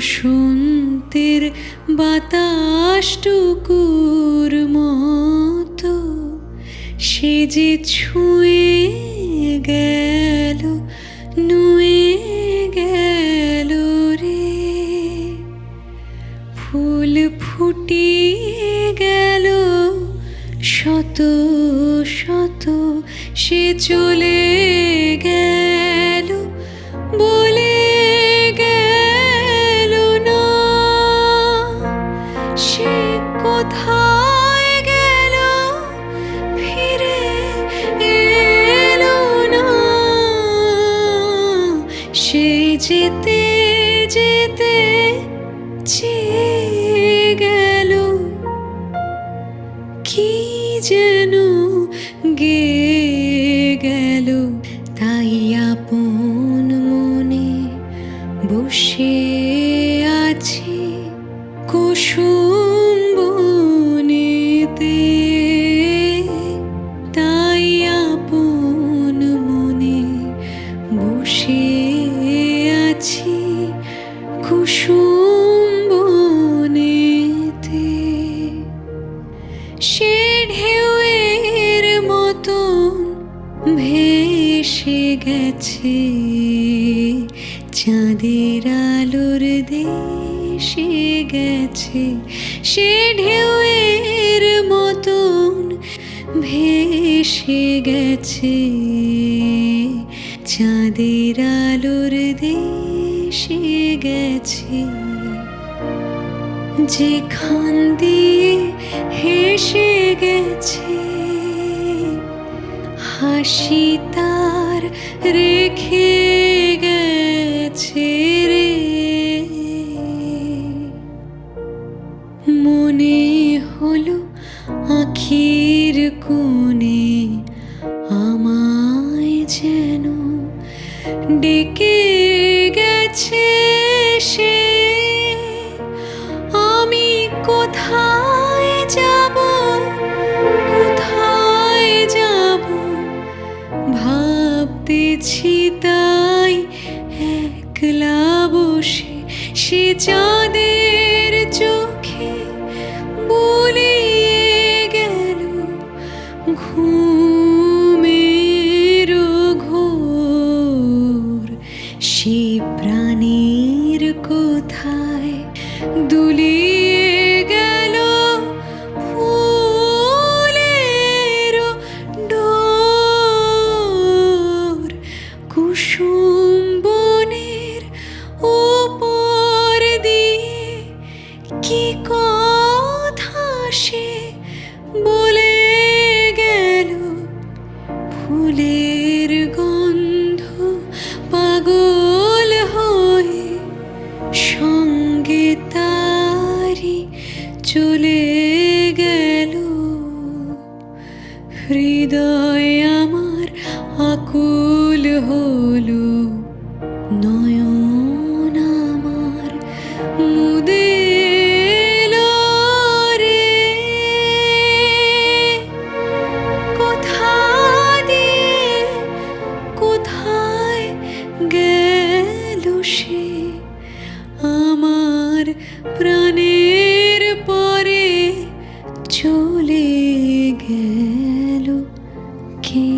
বসন্তের বাতাসটুকুর মতো সে যে ছুঁয়ে গেল, নুয়ে গেল রে। ফুল ফুটিয়ে গেল শত শত, সে চলে গেল বলে গেল না। সে কোথায় গেল ফিরে এলো না। সে যেতে যেতে চেয়ে গেল, কি যেন গেয়ে গেল। তাই আপন মনে বসে আছি কুসুম বনেতে। তাই আপন মনে বসে আছি কুসুম বনেতে। সে ঢেউয়ের মতন ভেসে গেছে চাঁদের আলোর দেশে গেছে। সে ঢেউয়ের মতন ভেসে গেছে চাঁদের আলোর দেশে গেছে। যেখান দিয়ে হেসে গেছে হাসি তার রেখে গেছে রে। মনে হলো আখির কোণে আমায় যেন ডেকে গেছে সে। আমি কোথায় যাব, কোথায় যাব ভাবতেছি তাই একলা বসে। সে চাঁদের চোখে বুলিয়ে গেল ঘুমের ঘোর। সে প্রাণীর কোথায় দুলিয়ে গেল ফুলের ডোর। কুসুম বনের উপর দিয়ে কি কথা সে বলে গেল। ফুলের গন্ধ পাগল হয়ে সঙ্গে তারি চলে গেল। হৃদয় আমার আকুল হলো, নয়ন আমার মুদে এলো রে। কোথা দিয়ে কোথায় গেল সে আমার প্রাণের পরে চলে গেল কে।